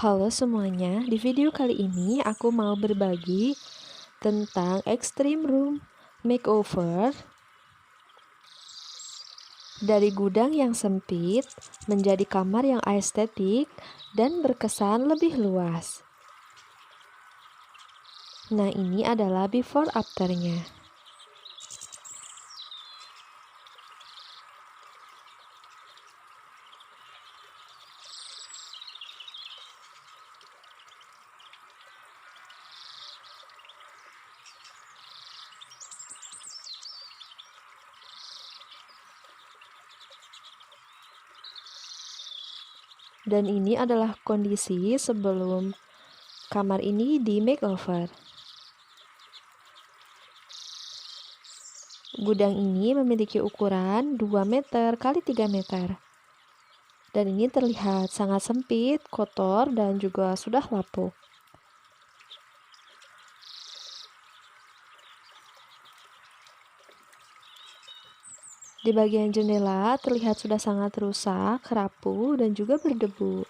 Halo semuanya, di video kali ini aku mau berbagi tentang Extreme Room Makeover dari gudang yang sempit menjadi kamar yang estetik dan berkesan lebih luas. Nah, ini adalah before after-nya. Dan ini adalah kondisi sebelum kamar ini di makeover. Gudang ini memiliki ukuran 2 meter x 3 meter. Dan ini terlihat sangat sempit, kotor, dan juga sudah lapuk. Di bagian jendela terlihat sudah sangat rusak, rapuh, dan juga berdebu.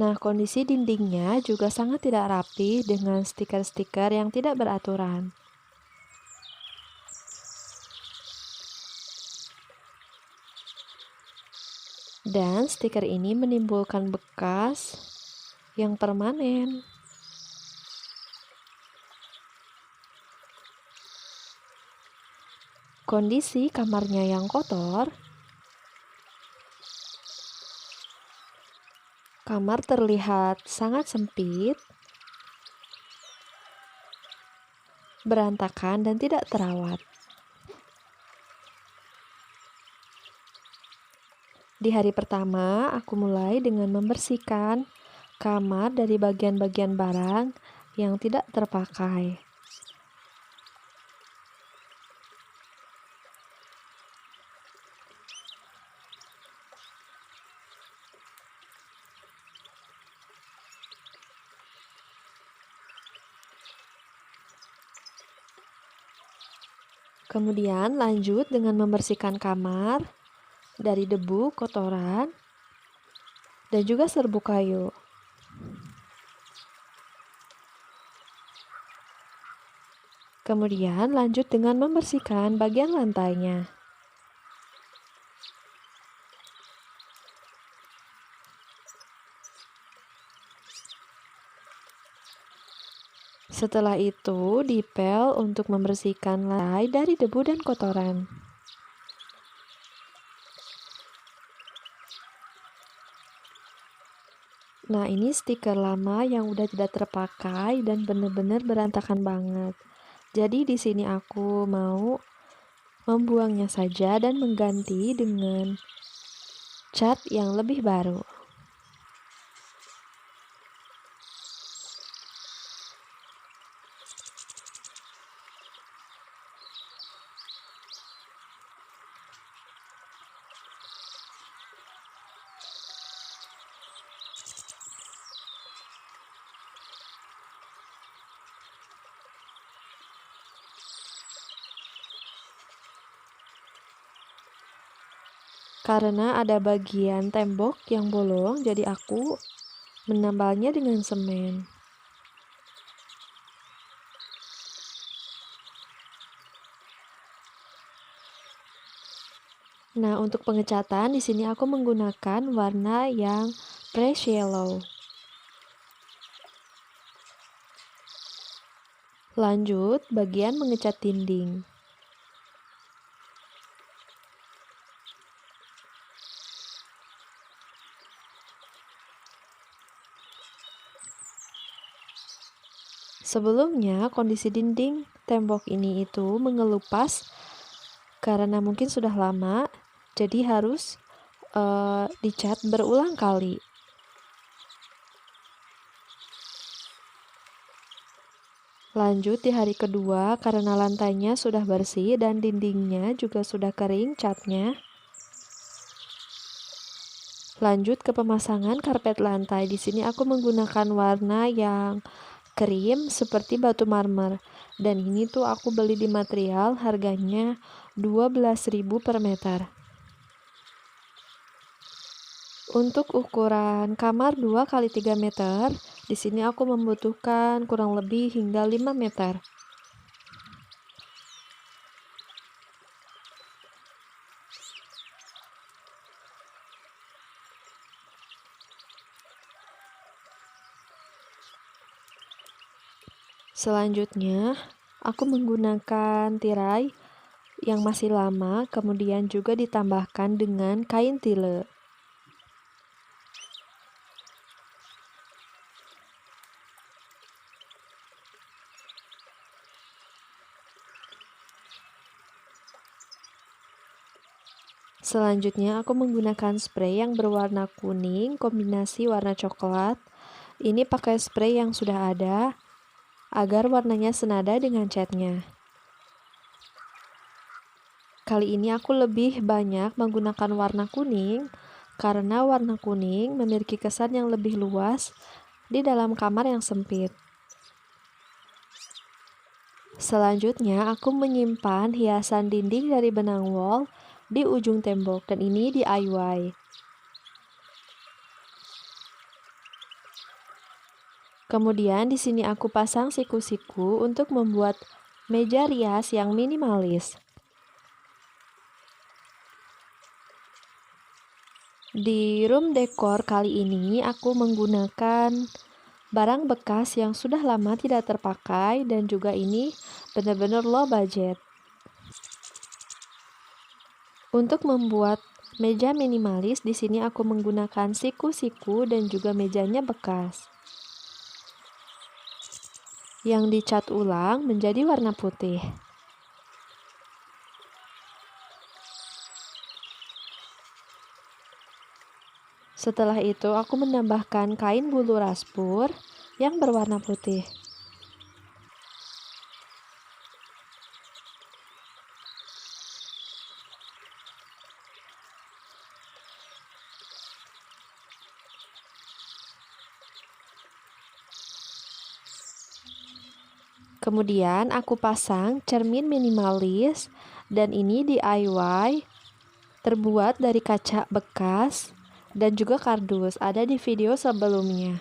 Nah, kondisi dindingnya juga sangat tidak rapi dengan stiker-stiker yang tidak beraturan. Dan stiker ini menimbulkan bekas yang permanen. Kondisi kamarnya yang kotor. Kamar terlihat sangat sempit, berantakan, dan tidak terawat. Di hari pertama, aku mulai dengan membersihkan kamar dari bagian-bagian barang yang tidak terpakai. Kemudian lanjut dengan membersihkan kamar dari debu, kotoran, dan juga serbuk kayu. Kemudian lanjut dengan membersihkan bagian lantainya. Setelah itu, dipel untuk membersihkan lantai dari debu dan kotoran. Nah, ini stiker lama yang udah tidak terpakai dan benar-benar berantakan banget. Jadi di sini aku mau membuangnya saja dan mengganti dengan cat yang lebih baru. Karena ada bagian tembok yang bolong, jadi aku menambalnya dengan semen. Nah, untuk pengecatan di sini aku menggunakan warna yang fresh yellow. Lanjut, bagian mengecat dinding. Sebelumnya, kondisi dinding tembok ini itu mengelupas karena mungkin sudah lama, jadi harus dicat berulang kali. Lanjut di hari kedua, karena lantainya sudah bersih dan dindingnya juga sudah kering catnya. Lanjut ke pemasangan karpet lantai. Di sini aku menggunakan warna yang krim seperti batu marmer. Dan ini tuh aku beli di material harganya 12.000 per meter. Untuk ukuran kamar 2 kali 3 meter, di sini aku membutuhkan kurang lebih hingga 5 meter. Selanjutnya, aku menggunakan tirai yang masih lama, kemudian juga ditambahkan dengan kain tile. Selanjutnya, aku menggunakan spray yang berwarna kuning kombinasi warna coklat. Ini pakai spray yang sudah ada agar warnanya senada dengan catnya. Kali ini aku lebih banyak menggunakan warna kuning karena warna kuning memiliki kesan yang lebih luas di dalam kamar yang sempit. Selanjutnya, aku menyimpan hiasan dinding dari benang wol di ujung tembok, dan ini DIY. Kemudian di sini aku pasang siku-siku untuk membuat meja rias yang minimalis. Di room decor kali ini aku menggunakan barang bekas yang sudah lama tidak terpakai dan juga ini benar-benar low budget. Untuk membuat meja minimalis, di sini aku menggunakan siku-siku dan juga mejanya bekas yang dicat ulang menjadi warna putih. Setelah itu, aku menambahkan kain bulu raspur yang berwarna putih. Kemudian aku pasang cermin minimalis, dan ini DIY, terbuat dari kaca bekas dan juga kardus, ada di video sebelumnya.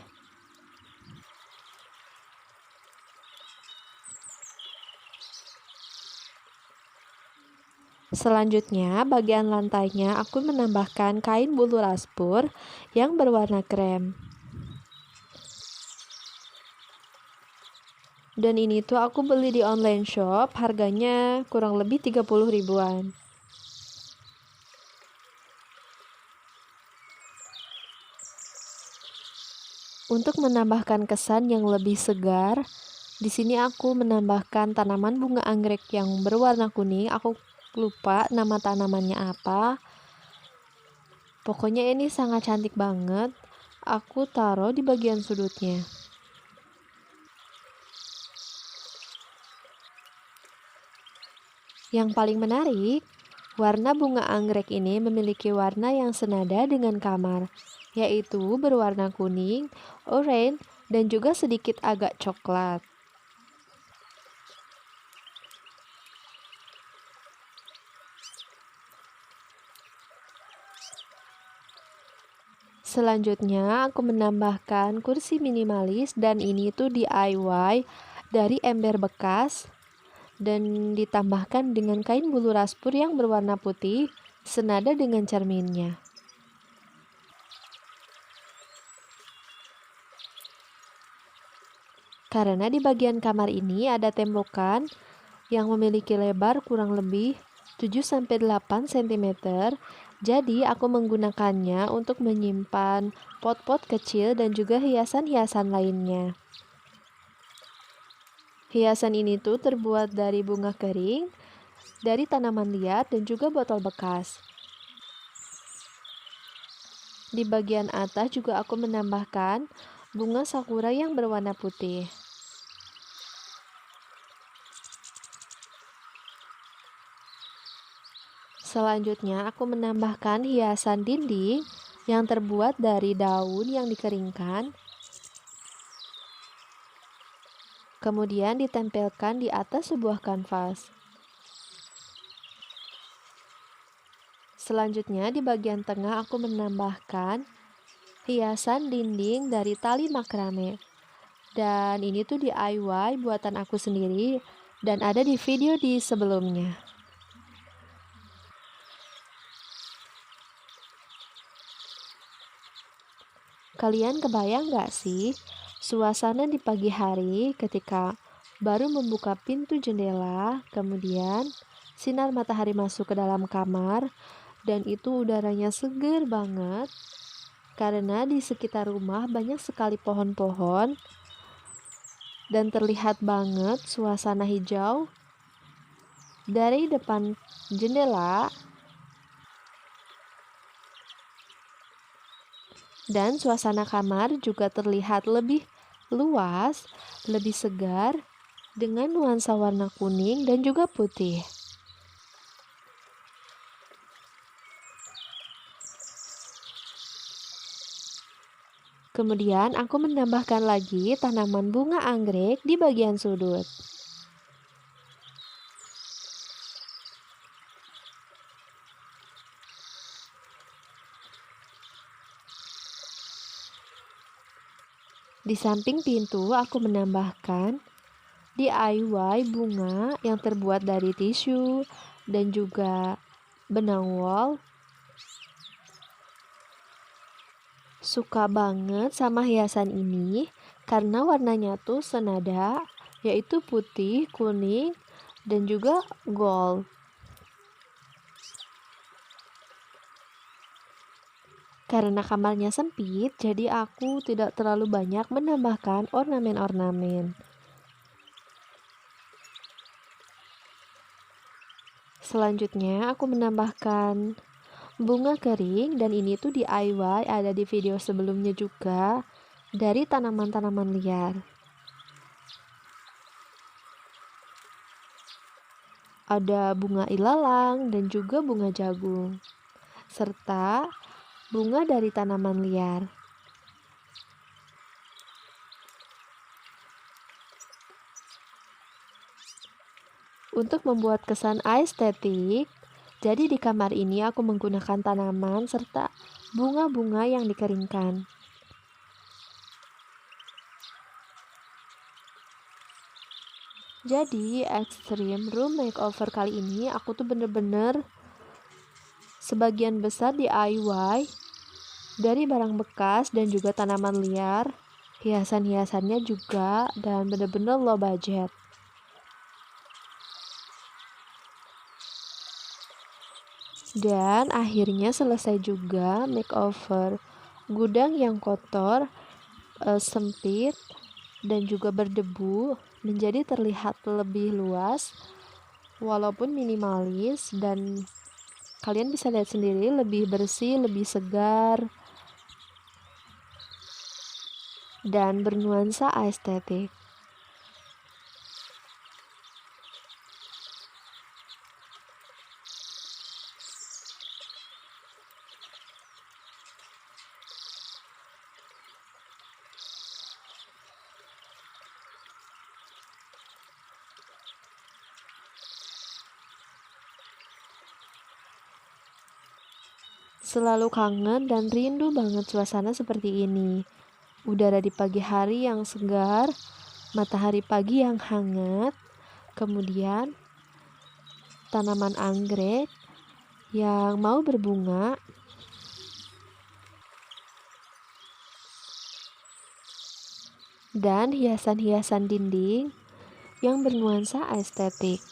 Selanjutnya, bagian lantainya aku menambahkan kain bulu raspur yang berwarna krem. Dan ini tuh aku beli di online shop, harganya kurang lebih 30 ribuan. Untuk menambahkan kesan yang lebih segar, di sini aku menambahkan tanaman bunga anggrek yang berwarna kuning. Aku lupa nama tanamannya apa. Pokoknya ini sangat cantik banget. Aku taruh di bagian sudutnya. Yang paling menarik, warna bunga anggrek ini memiliki warna yang senada dengan kamar, yaitu berwarna kuning, oranye, dan juga sedikit agak coklat. Selanjutnya, aku menambahkan kursi minimalis, dan ini tuh DIY dari ember bekas dan ditambahkan dengan kain bulu raspur yang berwarna putih senada dengan cerminnya. Karena di bagian kamar ini ada tembokan yang memiliki lebar kurang lebih 7-8 cm, jadi aku menggunakannya untuk menyimpan pot-pot kecil dan juga hiasan-hiasan lainnya. Hiasan ini tuh terbuat dari bunga kering, dari tanaman liar, dan juga botol bekas. Di bagian atas juga aku menambahkan bunga sakura yang berwarna putih. Selanjutnya aku menambahkan hiasan dinding yang terbuat dari daun yang dikeringkan. kemudian ditempelkan di atas sebuah kanvas. Selanjutnya di bagian tengah aku menambahkan hiasan dinding dari tali makrame. Dan ini tuh DIY buatan aku sendiri dan ada di video di sebelumnya. Kalian kebayang gak sih suasana di pagi hari ketika baru membuka pintu jendela, kemudian sinar matahari masuk ke dalam kamar, dan itu udaranya seger banget karena di sekitar rumah banyak sekali pohon-pohon dan terlihat banget suasana hijau dari depan jendela. Dan suasana kamar juga terlihat lebih luas, lebih segar, dengan nuansa warna kuning dan juga putih. Kemudian aku menambahkan lagi tanaman bunga anggrek di bagian sudut. Di samping pintu, aku menambahkan DIY bunga yang terbuat dari tisu dan juga benang wol. Suka banget sama hiasan ini karena warnanya tuh senada, yaitu putih, kuning, dan juga gold. Karena kamarnya sempit, jadi aku tidak terlalu banyak menambahkan ornamen-ornamen. Selanjutnya, aku menambahkan bunga kering, dan ini tuh DIY, ada di video sebelumnya juga, dari tanaman-tanaman liar. Ada bunga ilalang dan juga bunga jagung, serta bunga dari tanaman liar. Untuk membuat kesan estetik, jadi di kamar ini aku menggunakan tanaman serta bunga-bunga yang dikeringkan. Jadi Extreme Room Makeover kali ini aku tuh bener-bener sebagian besar DIY dari barang bekas dan juga tanaman liar, hiasan-hiasannya juga, dan bener-bener low budget. Dan akhirnya selesai juga makeover gudang yang kotor, sempit, dan juga berdebu menjadi terlihat lebih luas walaupun minimalis, dan kalian bisa lihat sendiri lebih bersih, lebih segar, dan bernuansa estetik. Selalu kangen dan rindu banget suasana seperti ini. Udara di pagi hari yang segar, matahari pagi yang hangat, kemudian tanaman anggrek yang mau berbunga, dan hiasan-hiasan dinding yang bernuansa estetik.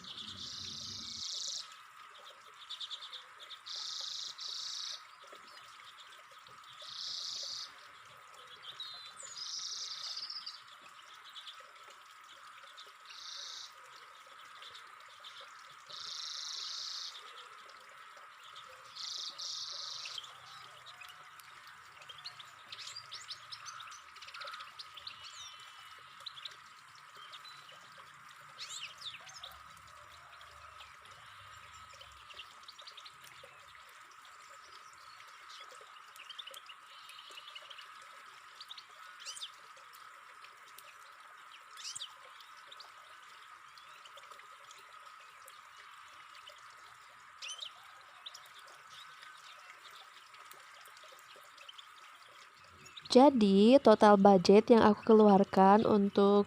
Jadi, total budget yang aku keluarkan untuk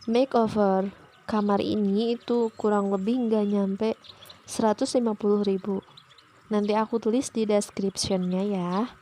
makeover kamar ini itu kurang lebih nggak nyampe 150.000. Nanti aku tulis di description-nya ya.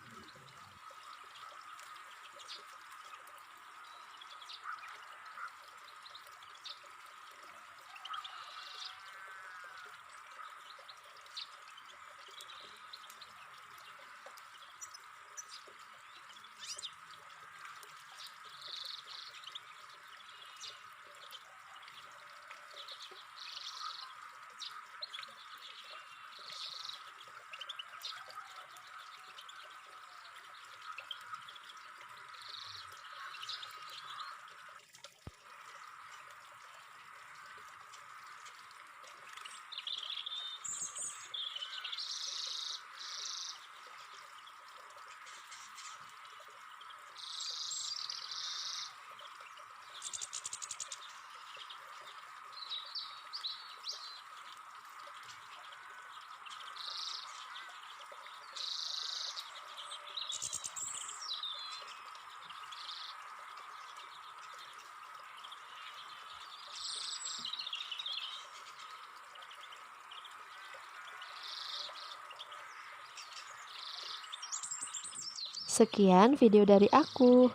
Sekian video dari aku.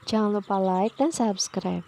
Jangan lupa like dan subscribe.